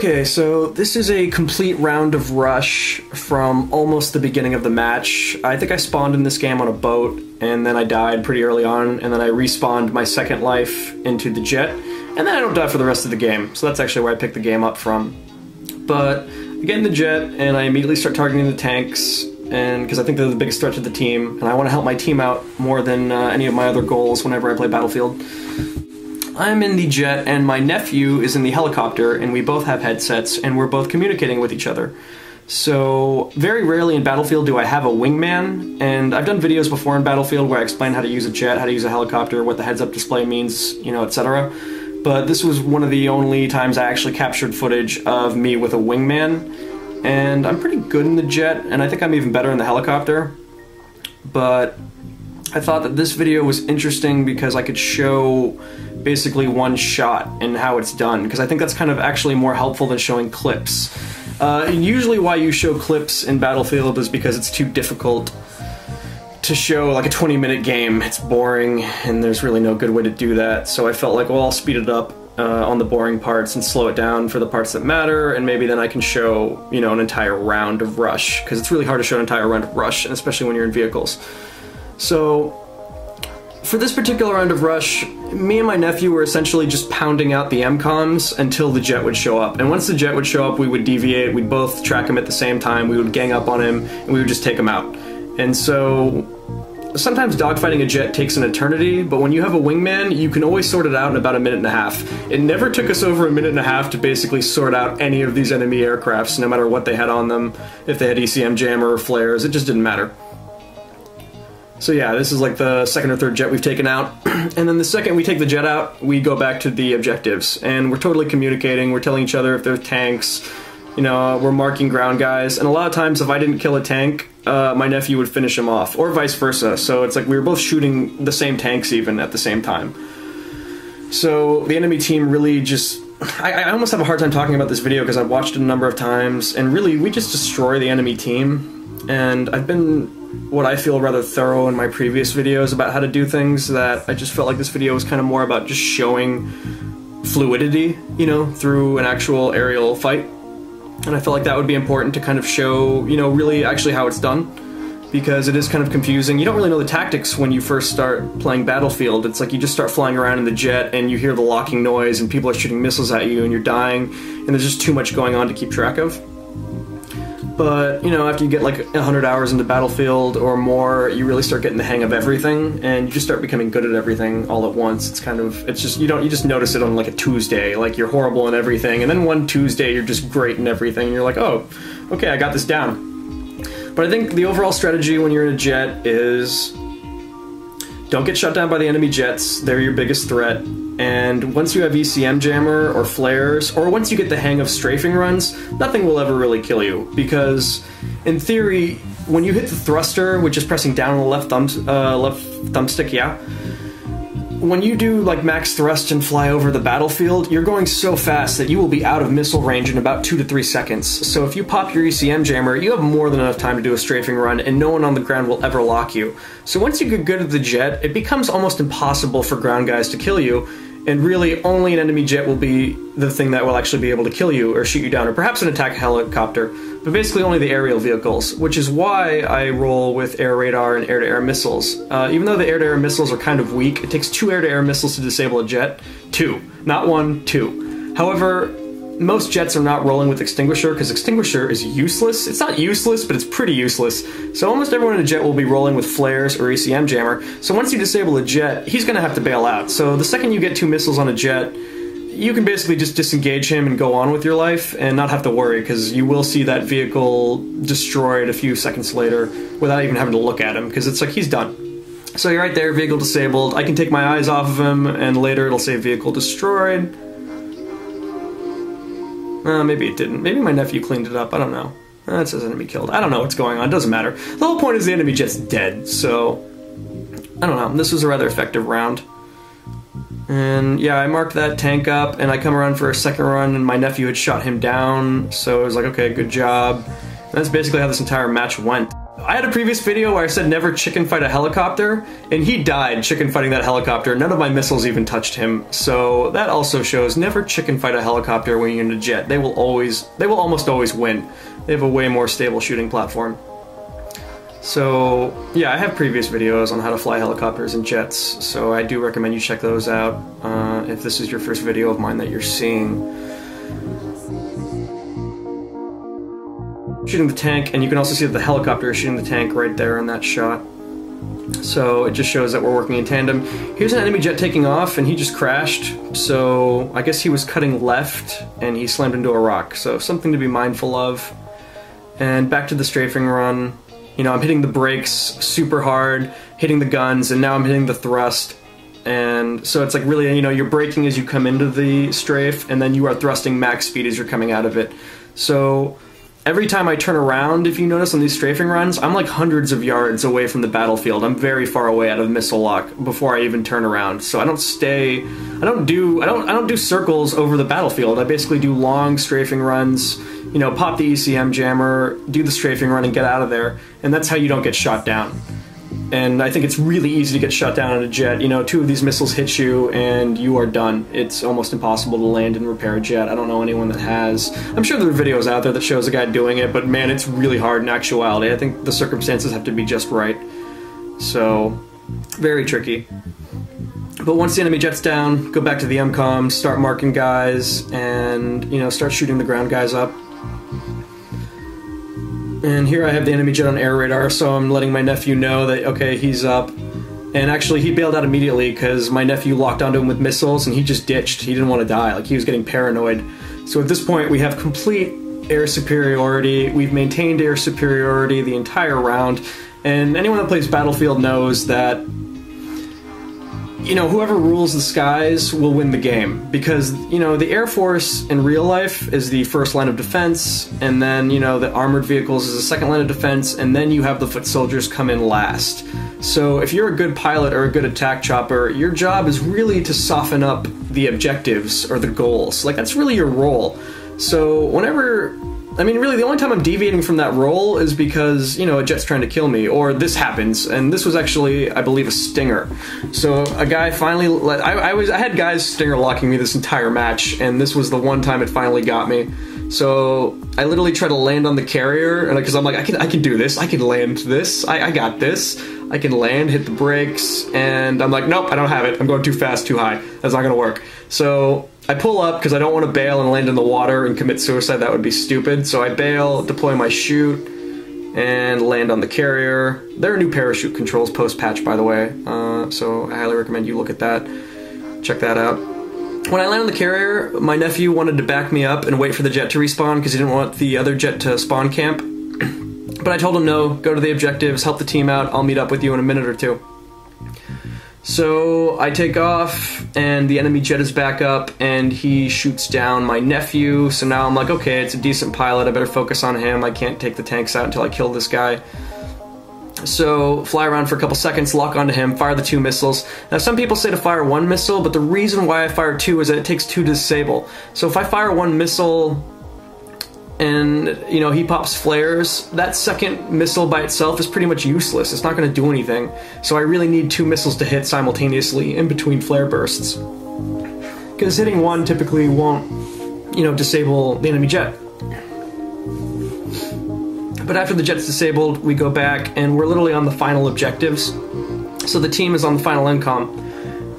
Okay, so this is a complete round of rush from almost the beginning of the match. I think I spawned in this game on a boat, and then I died pretty early on, and then I respawned my second life into the jet, and then I don't die for the rest of the game, so that's actually where I picked the game up from. But I get in the jet, and I immediately start targeting the tanks, and because I think they're the biggest threat to the team, and I want to help my team out more than any of my other goals whenever I play Battlefield. I'm in the jet, and my nephew is in the helicopter, and we both have headsets, and we're both communicating with each other. So, very rarely in Battlefield do I have a wingman, and I've done videos before in Battlefield where I explain how to use a jet, how to use a helicopter, what the heads-up display means, you know, etc. But this was one of the only times I actually captured footage of me with a wingman, and I'm pretty good in the jet, and I think I'm even better in the helicopter. But I thought that this video was interesting because I could show basically one shot and how it's done, because I think that's kind of actually more helpful than showing clips. Usually why you show clips in Battlefield is because it's too difficult to show like a 20-minute game. It's boring, and there's really no good way to do that, so I felt like, well, I'll speed it up on the boring parts and slow it down for the parts that matter, and maybe then I can show, you know, an entire round of rush, because it's really hard to show an entire round of rush, and especially when you're in vehicles. So, for this particular round of rush, me and my nephew were essentially just pounding out the MCOMs until the jet would show up. And once the jet would show up, we would deviate, we'd both track him at the same time, we would gang up on him, and we would just take him out. And so, sometimes dogfighting a jet takes an eternity, but when you have a wingman, you can always sort it out in about a minute and a half. It never took us over a minute and a half to basically sort out any of these enemy aircrafts, no matter what they had on them, if they had ECM jammer or flares, it just didn't matter. So yeah, this is like the second or third jet we've taken out, and then the second we take the jet out, we go back to the objectives, and we're totally communicating, we're telling each other if there's tanks, you know, we're marking ground guys, and a lot of times if I didn't kill a tank, my nephew would finish him off, or vice versa, so it's like we were both shooting the same tanks even at the same time. So the enemy team really just... I almost have a hard time talking about this video because I've watched it a number of times, and really we just destroy the enemy team, and I've been what I feel rather thorough in my previous videos about how to do things, that I just felt like this video was kind of more about just showing fluidity, you know, through an actual aerial fight. And I felt like that would be important to kind of show, you know, really actually how it's done, because it is kind of confusing. You don't really know the tactics when you first start playing Battlefield. It's like you just start flying around in the jet and you hear the locking noise and people are shooting missiles at you and you're dying, and there's just too much going on to keep track of. But, you know, after you get like 100 hours into Battlefield or more, you really start getting the hang of everything, and you just start becoming good at everything all at once. It's kind of, it's just, you just notice it on like a Tuesday, like you're horrible in everything, and then one Tuesday you're just great in everything, and you're like, oh, okay, I got this down. But I think the overall strategy when you're in a jet is don't get shot down by the enemy jets. They're your biggest threat. And once you have ECM jammer or flares, or once you get the hang of strafing runs, nothing will ever really kill you, because in theory, when you hit the thruster, which is pressing down on the left thumbstick, yeah, when you do like max thrust and fly over the battlefield, you're going so fast that you will be out of missile range in about 2 to 3 seconds. So if you pop your ECM jammer, you have more than enough time to do a strafing run, and no one on the ground will ever lock you. So once you get good at the jet, it becomes almost impossible for ground guys to kill you, and really only an enemy jet will be the thing that will actually be able to kill you or shoot you down, or perhaps an attack helicopter, but basically only the aerial vehicles, which is why I roll with air radar and air-to-air missiles. Even though the air-to-air missiles are kind of weak, it takes 2 air-to-air missiles to disable a jet. 2. Not 1, 2. However, most jets are not rolling with extinguisher, because extinguisher is useless. It's not useless, but it's pretty useless. So almost everyone in a jet will be rolling with flares or ECM jammer. So once you disable a jet, he's going to have to bail out. So the second you get 2 missiles on a jet, you can basically just disengage him and go on with your life and not have to worry, because you will see that vehicle destroyed a few seconds later without even having to look at him, because it's like he's done. So you're right there, vehicle disabled. I can take my eyes off of him, and later it'll say vehicle destroyed. Maybe it didn't. Maybe my nephew cleaned it up. I don't know. It says enemy killed. I don't know what's going on. It doesn't matter. The whole point is the enemy jet's dead, so I don't know. This was a rather effective round. And yeah, I marked that tank up, and I come around for a second run, and my nephew had shot him down, so it was like, okay, good job. And that's basically how this entire match went. I had a previous video where I said never chicken fight a helicopter, and he died chicken fighting that helicopter. None of my missiles even touched him, so that also shows never chicken fight a helicopter when you're in a jet. They will almost always win. They have a way more stable shooting platform. So yeah, I have previous videos on how to fly helicopters and jets, so I do recommend you check those out if this is your first video of mine that you're seeing. Shooting the tank, and you can also see that the helicopter is shooting the tank right there in that shot. So it just shows that we're working in tandem. Here's an enemy jet taking off, and he just crashed, so I guess he was cutting left, and he slammed into a rock, so something to be mindful of. And back to the strafing run. You know, I'm hitting the brakes super hard, hitting the guns, and now I'm hitting the thrust. And so it's like really, you know, you're braking as you come into the strafe, and then you are thrusting max speed as you're coming out of it. So every time I turn around, if you notice on these strafing runs, I'm like hundreds of yards away from the battlefield. I'm very far away out of missile lock before I even turn around. So I don't do circles over the battlefield. I basically do long strafing runs, you know, pop the ECM jammer, do the strafing run and get out of there. And that's how you don't get shot down. And I think it's really easy to get shot down on a jet. You know, 2 of these missiles hit you and you are done. It's almost impossible to land and repair a jet. I don't know anyone that has. I'm sure there are videos out there that shows a guy doing it, but man, it's really hard in actuality. I think the circumstances have to be just right. So, very tricky. But once the enemy jet's down, go back to the MCOM, start marking guys, and, you know, start shooting the ground guys up. And here I have the enemy jet on air radar, so I'm letting my nephew know that, okay, he's up. And actually, he bailed out immediately because my nephew locked onto him with missiles, and he just ditched. He didn't want to die. Like, he was getting paranoid. So at this point, we have complete air superiority. We've maintained air superiority the entire round. And anyone that plays Battlefield knows that, you know, whoever rules the skies will win the game, because, you know, the Air Force in real life is the first line of defense, and then, you know, the armored vehicles is the second line of defense, and then you have the foot soldiers come in last. So if you're a good pilot or a good attack chopper, your job is really to soften up the objectives or the goals. Like, that's really your role. So whenever, I mean, really, the only time I'm deviating from that role is because, you know, a jet's trying to kill me, or this happens, and this was actually, I believe, a stinger. So a guy finally I had guys stinger locking me this entire match, and this was the one time it finally got me. So I literally try to land on the carrier, and because I'm like, I can do this, I can land this, I got this, I can land, hit the brakes, and I'm like, nope, I don't have it, I'm going too fast, too high, that's not gonna work. So I pull up because I don't want to bail and land in the water and commit suicide. That would be stupid. So I bail, deploy my chute, and land on the carrier. There are new parachute controls post-patch, by the way, so I highly recommend you look at that. Check that out. When I land on the carrier, my nephew wanted to back me up and wait for the jet to respawn because he didn't want the other jet to spawn camp. But I told him no, go to the objectives, help the team out, I'll meet up with you in a minute or two. So I take off, and the enemy jet is back up, and he shoots down my nephew, so now I'm like, okay, it's a decent pilot, I better focus on him, I can't take the tanks out until I kill this guy. So fly around for a couple seconds, lock onto him, fire the 2 missiles. Now some people say to fire 1 missile, but the reason why I fire 2 is that it takes 2 to disable. So if I fire 1 missile and, you know, he pops flares, that second missile by itself is pretty much useless. It's not going to do anything. So I really need 2 missiles to hit simultaneously in between flare bursts. Because hitting 1 typically won't, you know, disable the enemy jet. But after the jet's disabled, we go back, and we're literally on the final objectives. So the team is on the final MCOM.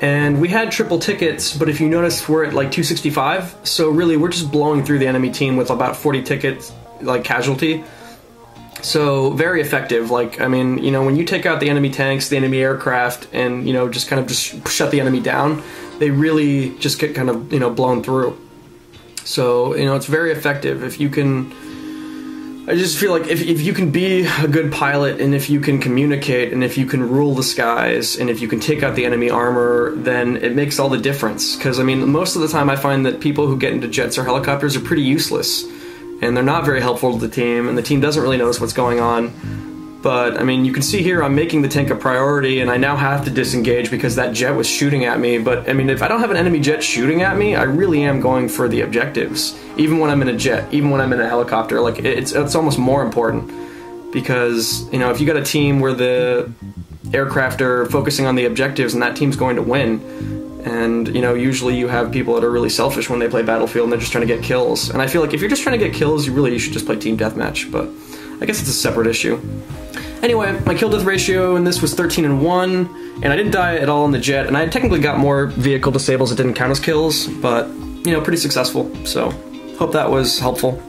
And we had triple tickets, but if you notice, we're at like 265, so really we're just blowing through the enemy team with about 40 tickets, like, casualty. So, very effective. Like, I mean, you know, when you take out the enemy tanks, the enemy aircraft, and, you know, just kind of just shut the enemy down, they really just get kind of, you know, blown through. So, you know, it's very effective. If you can, I just feel like if you can be a good pilot, and if you can communicate, and if you can rule the skies, and if you can take out the enemy armor, then it makes all the difference. Because, I mean, most of the time I find that people who get into jets or helicopters are pretty useless, and they're not very helpful to the team, and the team doesn't really notice what's going on. But, I mean, you can see here I'm making the tank a priority, and I now have to disengage because that jet was shooting at me. But, I mean, if I don't have an enemy jet shooting at me, I really am going for the objectives. Even when I'm in a jet, even when I'm in a helicopter, like, it's almost more important. because, you know, if you got a team where the aircraft are focusing on the objectives, and that team's going to win. And, you know, usually you have people that are really selfish when they play Battlefield and they're just trying to get kills. And I feel like if you're just trying to get kills, you should just play Team Deathmatch, but I guess it's a separate issue. Anyway, my kill-death ratio in this was 13-1, and I didn't die at all in the jet, and I technically got more vehicle disables that didn't count as kills, but, you know, pretty successful, so hope that was helpful.